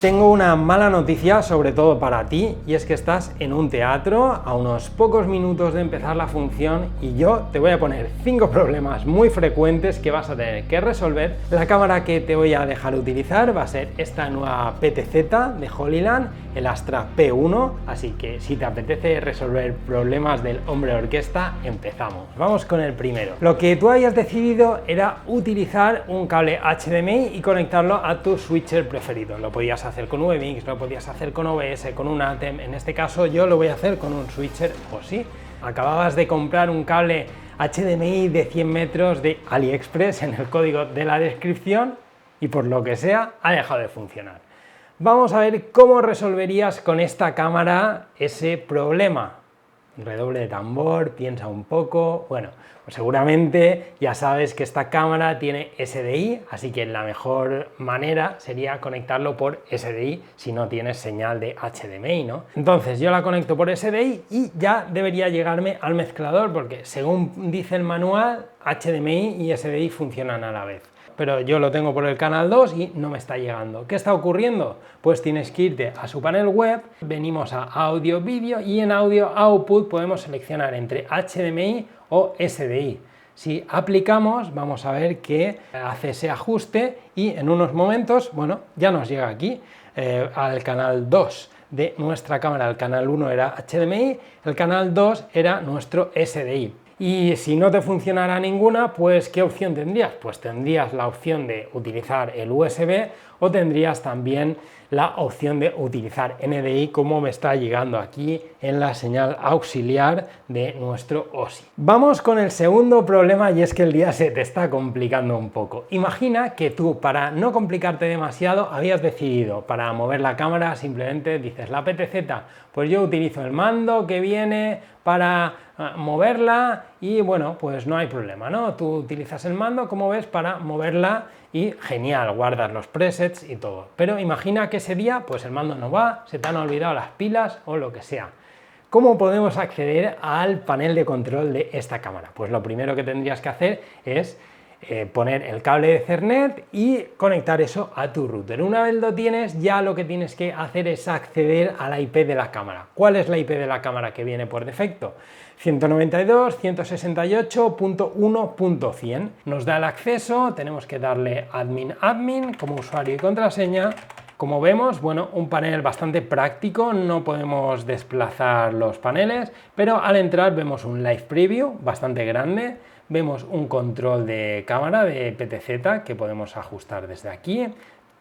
Tengo una mala noticia, sobre todo para ti, y es que estás en un teatro a unos pocos minutos de empezar la función y yo te voy a poner 5 problemas muy frecuentes que vas a tener que resolver. La cámara que te voy a dejar utilizar va a ser esta nueva PTZ de Holyland, el Astra P1, así que si te apetece resolver problemas del hombre orquesta, empezamos. Vamos con el primero. Lo que tú habías decidido era utilizar un cable HDMI y conectarlo a tu switcher preferido. Lo podías hacer con VMix, lo podías hacer con OBS, con un ATEM. En este caso yo lo voy a hacer con un switcher OSI. Acababas de comprar un cable HDMI de 100 metros de AliExpress en el código de la descripción y por lo que sea ha dejado de funcionar. Vamos a ver cómo resolverías con esta cámara ese problema. Redoble de tambor, piensa un poco. Bueno, pues seguramente ya sabes que esta cámara tiene SDI, así que la mejor manera sería conectarlo por SDI si no tienes señal de HDMI, ¿no? Entonces yo la conecto por SDI y ya debería llegarme al mezclador, porque según dice el manual, HDMI y SDI funcionan a la vez. Pero yo lo tengo por el canal 2 y no me está llegando. ¿Qué está ocurriendo? Pues tienes que irte a su panel web, venimos a audio vídeo y en audio output podemos seleccionar entre HDMI o SDI. Si aplicamos, vamos a ver que hace ese ajuste y en unos momentos, bueno, ya nos llega aquí al canal 2 de nuestra cámara. El canal 1 era HDMI, el canal 2 era nuestro SDI. Y si no te funcionara ninguna, pues ¿qué opción tendrías? Pues tendrías la opción de utilizar el USB o tendrías también la opción de utilizar NDI, como me está llegando aquí en la señal auxiliar de nuestro OSI. Vamos con el segundo problema, y es que el día se te está complicando un poco. Imagina que tú, para no complicarte demasiado, habías decidido para mover la cámara simplemente dices la PTZ, pues yo utilizo el mando que viene para moverla y bueno, pues no hay problema, ¿no? Tú utilizas el mando, como ves, para moverla y genial, guardas los presets y todo. Pero imagina que ese día pues el mando no va, se te han olvidado las pilas o lo que sea. ¿Cómo podemos acceder al panel de control de esta cámara? Pues lo primero que tendrías que hacer es poner el cable de Ethernet y conectar eso a tu router. Una vez lo tienes, ya lo que tienes que hacer es acceder a la IP de la cámara. ¿Cuál es la IP de la cámara que viene por defecto? 192.168.1.100. Nos da el acceso, tenemos que darle admin como usuario y contraseña. Como vemos, bueno, un panel bastante práctico, no podemos desplazar los paneles, pero al entrar vemos un live preview bastante grande. Vemos un control de cámara de PTZ que podemos ajustar desde aquí.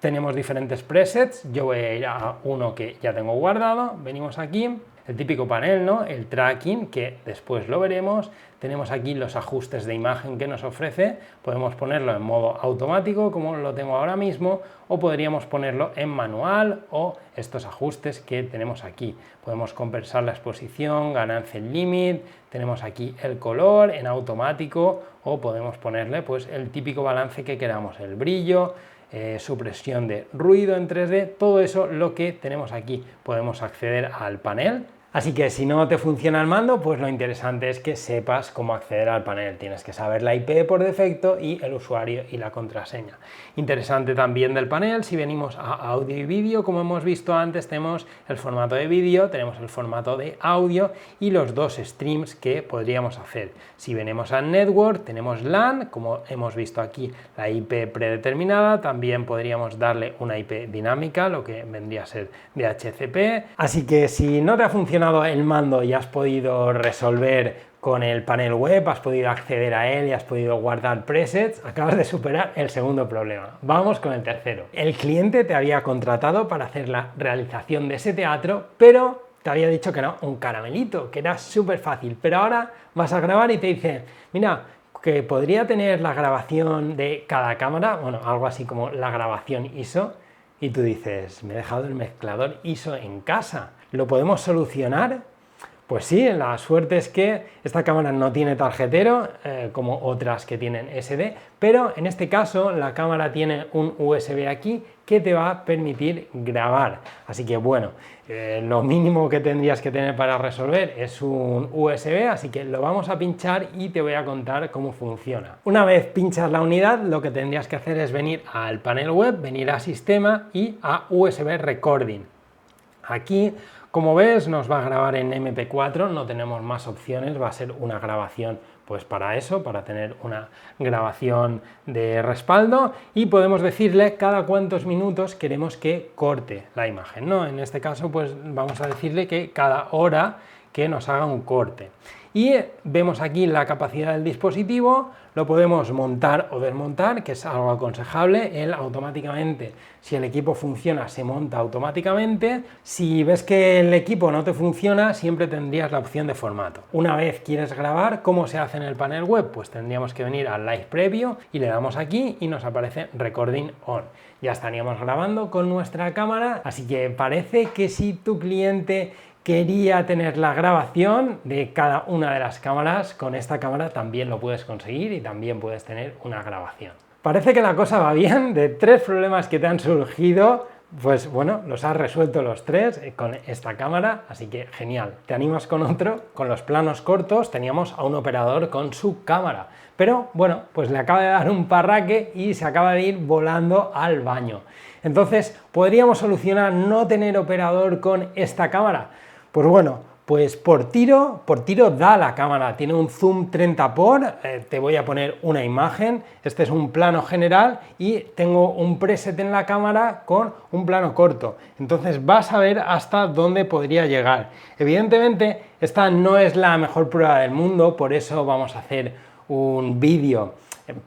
Tenemos diferentes presets, yo voy a ir a uno que ya tengo guardado. Venimos aquí, el típico panel, ¿no? El tracking, que después lo veremos. Tenemos aquí los ajustes de imagen que nos ofrece. Podemos ponerlo en modo automático, como lo tengo ahora mismo, o podríamos ponerlo en manual o estos ajustes que tenemos aquí. Podemos compensar la exposición, ganancia en limit, tenemos aquí el color en automático o podemos ponerle pues el típico balance que queramos, el brillo, supresión de ruido en 3D, todo eso lo que tenemos aquí. Podemos acceder al panel. Así que si no te funciona el mando, pues lo interesante es que sepas cómo acceder al panel. Tienes que saber la IP por defecto y el usuario y la contraseña. Interesante también del panel, si venimos a audio y vídeo, como hemos visto antes, tenemos el formato de vídeo, tenemos el formato de audio y los dos streams que podríamos hacer. Si venimos a network, tenemos LAN, como hemos visto aquí, la IP predeterminada. También podríamos darle una IP dinámica, lo que vendría a ser DHCP. Así que si no te ha funcionado el mando y has podido resolver con el panel web, has podido acceder a él y has podido guardar presets, acabas de superar el segundo problema. Vamos con el tercero. El cliente te había contratado para hacer la realización de ese teatro, pero te había dicho que no, un caramelito, que era súper fácil, pero ahora vas a grabar y te dice, mira, que podría tener la grabación de cada cámara, bueno, algo así como la grabación ISO, y tú dices, me he dejado el mezclador ISO en casa, ¿lo podemos solucionar? Pues sí, la suerte es que esta cámara no tiene tarjetero, como otras que tienen SD, pero en este caso la cámara tiene un USB aquí que te va a permitir grabar. Así que bueno, lo mínimo que tendrías que tener para resolver es un USB, así que lo vamos a pinchar y te voy a contar cómo funciona. Una vez pinchas la unidad, lo que tendrías que hacer es venir al panel web, venir a Sistema y a USB Recording. Aquí, como ves, nos va a grabar en MP4, no tenemos más opciones, va a ser una grabación pues para eso, para tener una grabación de respaldo, y podemos decirle cada cuántos minutos queremos que corte la imagen, ¿no? En este caso pues vamos a decirle que cada hora que nos haga un corte. Y vemos aquí la capacidad del dispositivo, lo podemos montar o desmontar, que es algo aconsejable. Él automáticamente, si el equipo funciona, se monta automáticamente. Si ves que el equipo no te funciona, siempre tendrías la opción de formato. Una vez quieres grabar, ¿cómo se hace en el panel web? Pues tendríamos que venir al Live Preview y le damos aquí y nos aparece Recording On. Ya estaríamos grabando con nuestra cámara, así que parece que si tu cliente quería tener la grabación de cada una de las cámaras, con esta cámara también lo puedes conseguir y también puedes tener una grabación. Parece que la cosa va bien. De 3 problemas que te han surgido, pues bueno, los has resuelto los 3 con esta cámara, así que genial. ¿Te animas con otro? Con los planos cortos teníamos a un operador con su cámara, pero bueno, pues le acaba de dar un parraque y se acaba de ir volando al baño. Entonces, ¿podríamos solucionar no tener operador con esta cámara? Pues bueno, pues por tiro da la cámara, tiene un zoom 30 por, te voy a poner una imagen, este es un plano general y tengo un preset en la cámara con un plano corto, entonces vas a ver hasta dónde podría llegar. Evidentemente esta no es la mejor prueba del mundo, por eso vamos a hacer un vídeo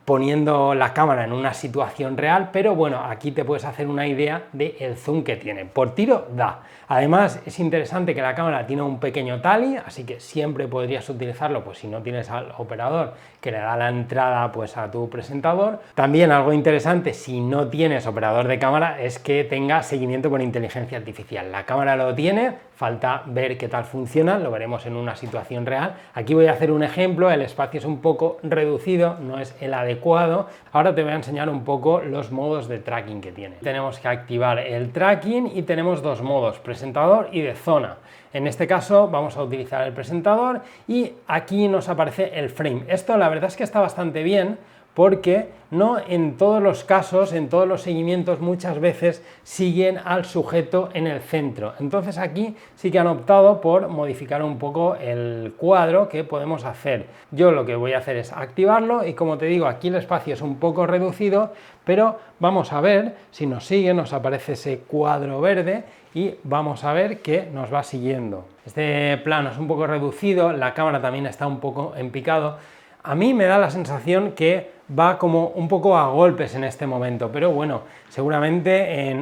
poniendo la cámara en una situación real, pero bueno, aquí te puedes hacer una idea del zoom que tiene. Por tiro da. Además es interesante que la cámara tiene un pequeño tally, así que siempre podrías utilizarlo pues si no tienes al operador que le da la entrada pues a tu presentador. También algo interesante si no tienes operador de cámara es que tenga seguimiento por inteligencia artificial. La cámara lo tiene, falta ver qué tal funciona, lo veremos en una situación real. Aquí voy a hacer un ejemplo, el espacio es un poco reducido, no es el adecuado. Ahora te voy a enseñar un poco los modos de tracking que tiene. Tenemos que activar el tracking y tenemos 2 modos, presentador y de zona. En este caso vamos a utilizar el presentador y aquí nos aparece el frame. Esto la verdad es que está bastante bien porque no en todos los casos, en todos los seguimientos muchas veces siguen al sujeto en el centro. Entonces aquí sí que han optado por modificar un poco el cuadro que podemos hacer. Yo lo que voy a hacer es activarlo y como te digo aquí el espacio es un poco reducido, pero vamos a ver si nos sigue, nos aparece ese cuadro verde y vamos a ver que nos va siguiendo. Este plano es un poco reducido, la cámara también está un poco en picado. A mí me da la sensación que va como un poco a golpes en este momento, pero bueno, seguramente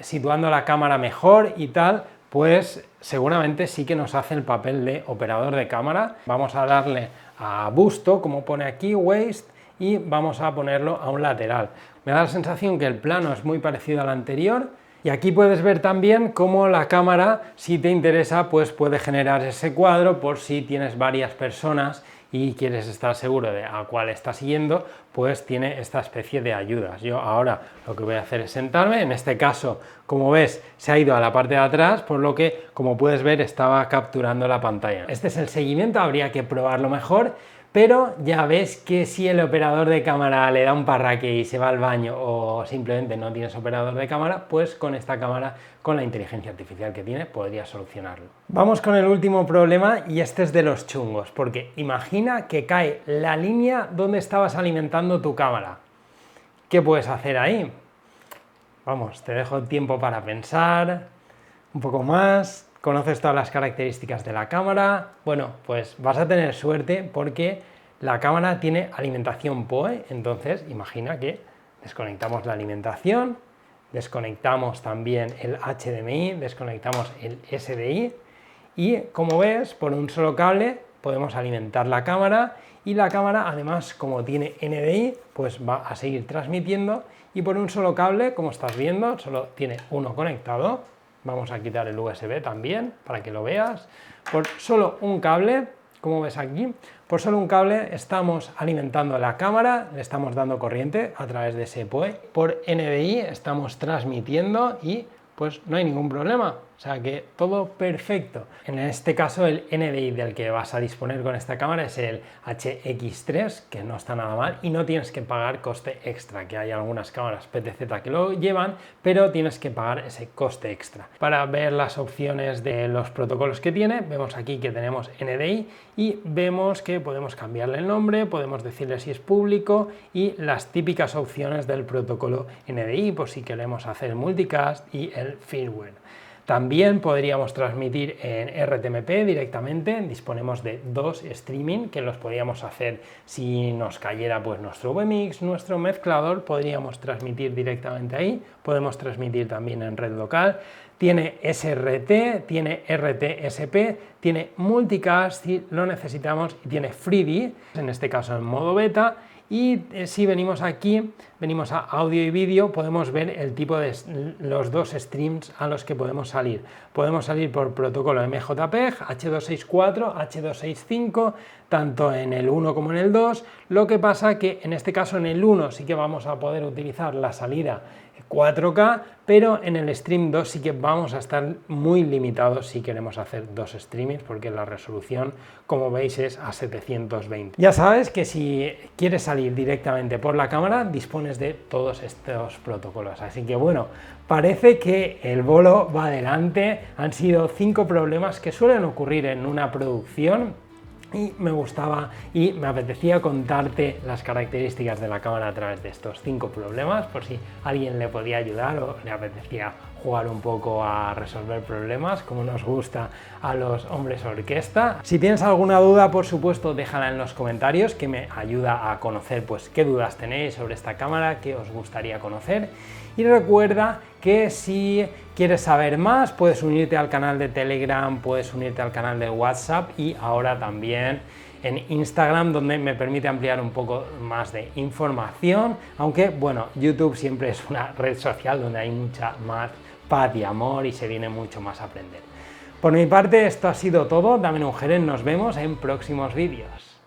situando la cámara mejor y tal, pues seguramente sí que nos hace el papel de operador de cámara. Vamos a darle a busto, como pone aquí, waist, y vamos a ponerlo a un lateral. Me da la sensación que el plano es muy parecido al anterior. Y aquí puedes ver también cómo la cámara, si te interesa, pues puede generar ese cuadro por si tienes varias personas y quieres estar seguro de a cuál está siguiendo, pues tiene esta especie de ayudas. Yo ahora lo que voy a hacer es sentarme, en este caso, como ves, se ha ido a la parte de atrás, por lo que, como puedes ver, estaba capturando la pantalla. Este es el seguimiento, habría que probarlo mejor, pero ya ves que si el operador de cámara le da un parraque y se va al baño o simplemente no tienes operador de cámara, pues con esta cámara, con la inteligencia artificial que tiene, podrías solucionarlo. Vamos con el último problema y este es de los chungos, porque imagina que cae la línea donde estabas alimentando tu cámara. ¿Qué puedes hacer ahí? Vamos, te dejo tiempo para pensar un poco más. Conoces todas las características de la cámara. Bueno, pues vas a tener suerte porque la cámara tiene alimentación PoE, entonces imagina que desconectamos la alimentación, desconectamos también el HDMI, desconectamos el SDI y como ves, por un solo cable podemos alimentar la cámara y la cámara además como tiene NDI pues va a seguir transmitiendo y por un solo cable, como estás viendo, solo tiene uno conectado. Vamos a quitar el USB también para que lo veas. Por solo un cable como ves aquí, por solo un cable estamos alimentando la cámara, le estamos dando corriente a través de ese PoE, por NDI estamos transmitiendo y pues no hay ningún problema, o sea que todo perfecto. En este caso el NDI del que vas a disponer con esta cámara es el HX3, que no está nada mal y no tienes que pagar coste extra, que hay algunas cámaras PTZ que lo llevan, pero tienes que pagar ese coste extra. Para ver las opciones de los protocolos que tiene, vemos aquí que tenemos NDI y vemos que podemos cambiarle el nombre, podemos decirle si es público y las típicas opciones del protocolo NDI, por si queremos hacer multicast y el firmware. También podríamos transmitir en RTMP directamente, disponemos de 2 streaming que los podríamos hacer si nos cayera pues nuestro VMix, nuestro mezclador, podríamos transmitir directamente ahí, podemos transmitir también en red local, tiene SRT, tiene RTSP, tiene multicast si lo necesitamos y tiene FreeD, en este caso en modo beta. Y si venimos aquí, venimos a audio y vídeo, podemos ver el tipo de los 2 streams a los que podemos salir. Podemos salir por protocolo MJPEG, H264, H265, tanto en el 1 como en el 2. Lo que pasa que en este caso en el 1 sí que vamos a poder utilizar la salida 4K, pero en el Stream 2 sí que vamos a estar muy limitados si queremos hacer 2 streamings, porque la resolución, como veis, es a 720. Ya sabes que si quieres salir directamente por la cámara, dispones de todos estos protocolos. Así que bueno, parece que el bolo va adelante. Han sido 5 problemas que suelen ocurrir en una producción. Y me gustaba y me apetecía contarte las características de la cámara a través de estos 5 problemas, por si alguien le podía ayudar o le apetecía jugar un poco a resolver problemas, como nos gusta a los hombres orquesta. Si tienes alguna duda, por supuesto, déjala en los comentarios, que me ayuda a conocer pues qué dudas tenéis sobre esta cámara, qué os gustaría conocer. Y recuerda que si quieres saber más, puedes unirte al canal de Telegram, puedes unirte al canal de WhatsApp y ahora también en Instagram, donde me permite ampliar un poco más de información, aunque bueno, YouTube siempre es una red social donde hay mucha más paz y amor y se viene mucho más a aprender. Por mi parte, esto ha sido todo. Dame un Jerez, nos vemos en próximos vídeos.